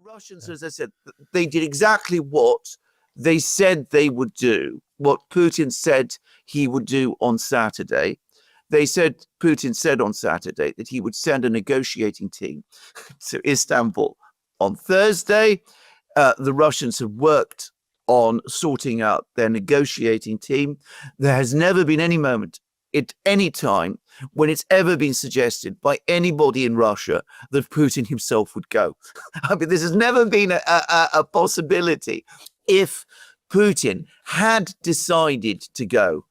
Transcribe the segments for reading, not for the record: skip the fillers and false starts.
Russians, as I said, they did exactly what they said they would do, what Putin said he would do on Saturday. Putin said on Saturday that he would send a negotiating team to Istanbul on Thursday. The Russians have worked on sorting out their negotiating team. There has never been any moment at any time when it's ever been suggested by anybody in Russia that Putin himself would go. I mean, this has never been a possibility. If Putin had decided to go,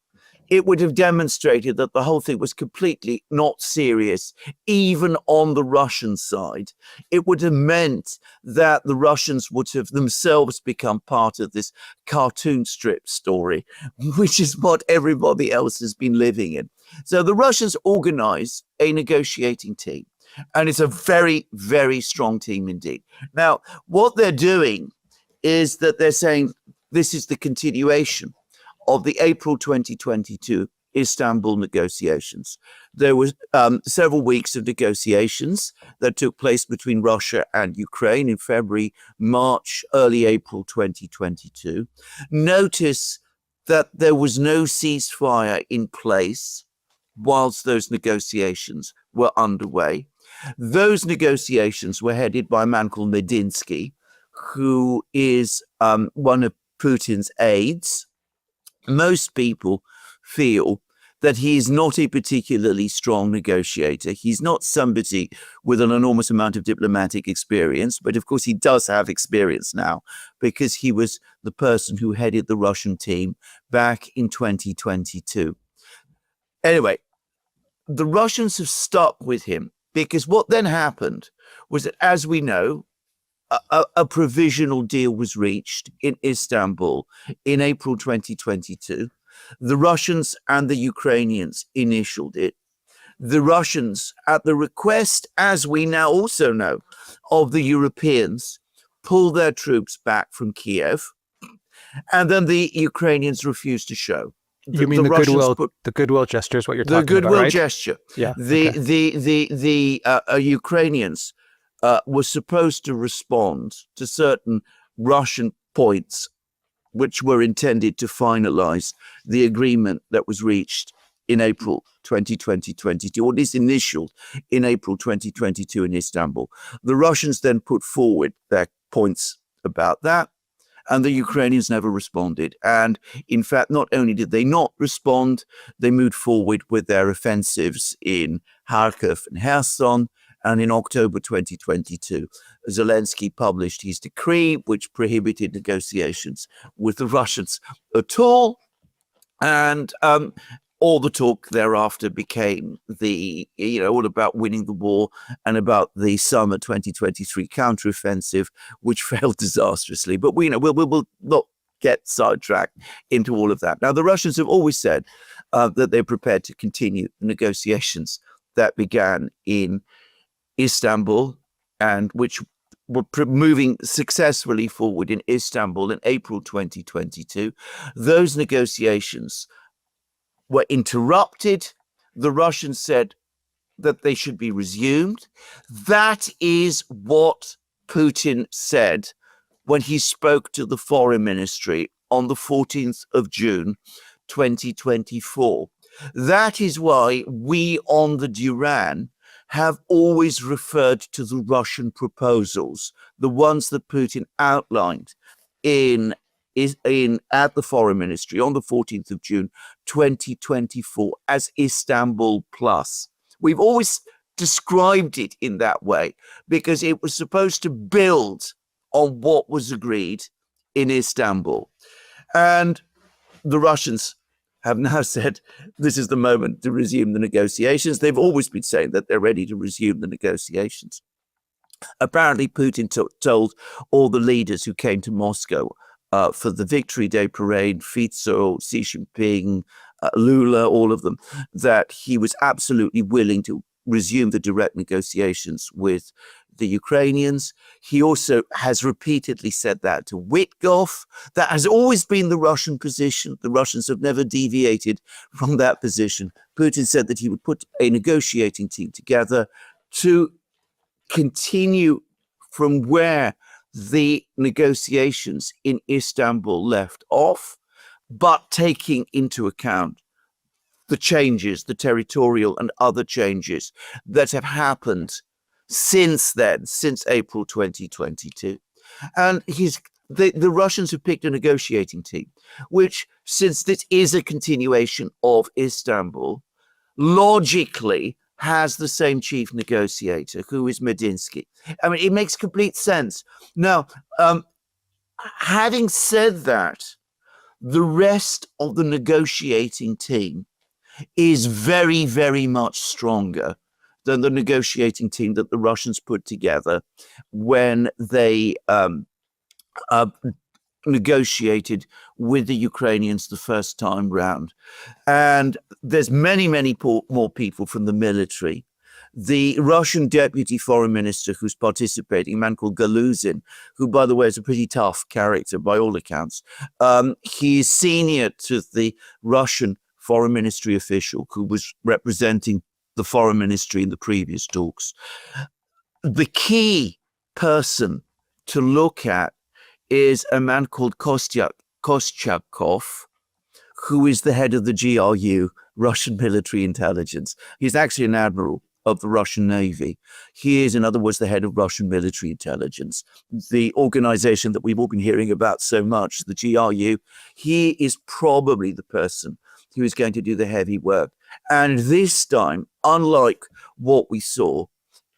it would have demonstrated that the whole thing was completely not serious, even on the Russian side. It would have meant that the Russians would have themselves become part of this cartoon strip story, which is what everybody else has been living in. So the Russians organize a negotiating team, and it's a very, very strong team indeed. Now, what they're doing is that they're saying this is the continuation of the April 2022 Istanbul negotiations. There was several weeks of negotiations that took place between Russia and Ukraine in February, March, early April 2022. Notice that there was no ceasefire in place whilst those negotiations were underway. Those negotiations were headed by a man called Medinsky, who is one of Putin's aides. Most people feel that he is not a particularly strong negotiator. He's not somebody with an enormous amount of diplomatic experience, but of course he does have experience now because he was the person who headed the Russian team back in 2022. Anyway, the Russians have stuck with him because what then happened was that, as we know, a provisional deal was reached in Istanbul in April 2022. The Russians and the Ukrainians initialed it. The Russians, at the request, as we now also know, of the Europeans, pulled their troops back from Kiev, and then the Ukrainians refused to show. You mean the goodwill gesture is what you're talking about, right? The goodwill gesture. Yeah. The Ukrainians was supposed to respond to certain Russian points which were intended to finalize the agreement that was reached in April 2022, or at least initialed in April 2022 in Istanbul. The Russians then put forward their points about that, and the Ukrainians never responded. And in fact, not only did they not respond, they moved forward with their offensives in Kharkiv and Kherson. And in October 2022, Zelensky published his decree, which prohibited negotiations with the Russians at all. And all the talk thereafter became all about winning the war and about the summer 2023 counteroffensive, which failed disastrously. But we'll not get sidetracked into all of that. Now, the Russians have always said that they're prepared to continue the negotiations that began in Istanbul and which were moving successfully forward in Istanbul in April 2022. Those negotiations were interrupted. The Russians said that they should be resumed. That is what Putin said when he spoke to the foreign ministry on the 14th of June, 2024. That is why we on the Duran have always referred to the Russian proposals, the ones that Putin outlined at the foreign ministry on the 14th of June, 2024 as Istanbul Plus. We've always described it in that way because it was supposed to build on what was agreed in Istanbul. And the Russians have now said this is the moment to resume the negotiations. They've always been saying that they're ready to resume the negotiations. Apparently, Putin told all the leaders who came to Moscow for the Victory Day parade, Fico, Xi Jinping, Lula, all of them, that he was absolutely willing to resume the direct negotiations with the Ukrainians. He also has repeatedly said that to Witkoff. That has always been the Russian position. The Russians have never deviated from that position. Putin said that he would put a negotiating team together to continue from where the negotiations in Istanbul left off, but taking into account the changes, the territorial and other changes that have happened since then, since April 2022. And the Russians have picked a negotiating team, which, since this is a continuation of Istanbul, logically has the same chief negotiator, who is Medinsky. I mean, it makes complete sense. Now, having said that, the rest of the negotiating team is very, very much stronger than the negotiating team that the Russians put together when they negotiated with the Ukrainians the first time round. And there's many, many more people from the military. The Russian deputy foreign minister who's participating, a man called Galuzin, who, by the way, is a pretty tough character by all accounts. He is senior to the Russian foreign ministry official who was representing the foreign ministry in the previous talks. The key person to look at is a man called Kostyakov, who is the head of the GRU, Russian military intelligence. He's actually an admiral of the Russian Navy. He is, in other words, the head of Russian military intelligence, the organization that we've all been hearing about so much, the GRU. He is probably the person who is going to do the heavy work. And this time, unlike what we saw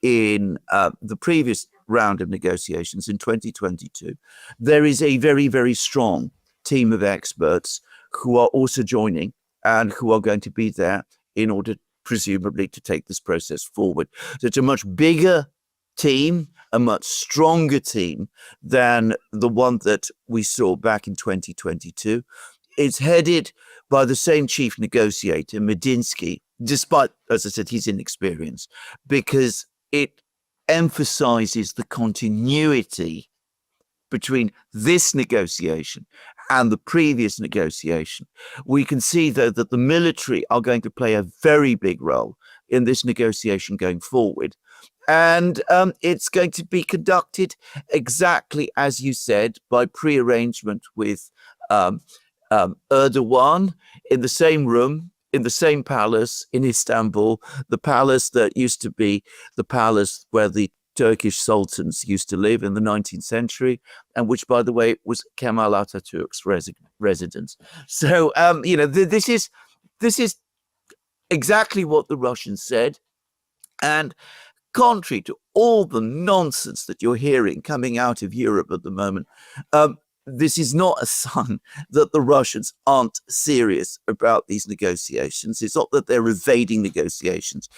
in the previous round of negotiations in 2022, there is a very, very strong team of experts who are also joining and who are going to be there in order, presumably, to take this process forward. So it's a much bigger team, a much stronger team than the one that we saw back in 2022. It's headed by the same chief negotiator, Medinsky, despite, as I said, his inexperience, because it emphasizes the continuity between this negotiation and the previous negotiation. We can see, though, that the military are going to play a very big role in this negotiation going forward. And it's going to be conducted exactly as you said, by pre-arrangement with Erdogan in the same room, in the same palace in Istanbul, the palace that used to be the palace where the Turkish sultans used to live in the 19th century, and which, by the way, was Kemal Atatürk's residence. So, this is exactly what the Russians said. And contrary to all the nonsense that you're hearing coming out of Europe at the moment, this is not a sign that the Russians aren't serious about these negotiations. It's not that they're evading negotiations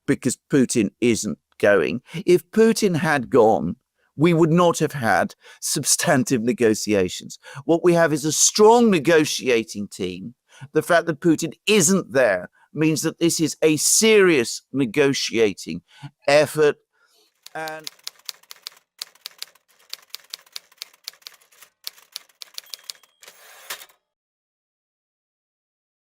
because Putin isn't going. If Putin had gone, we would not have had substantive negotiations. What we have is a strong negotiating team. The fact that Putin isn't there means that this is a serious negotiating effort. And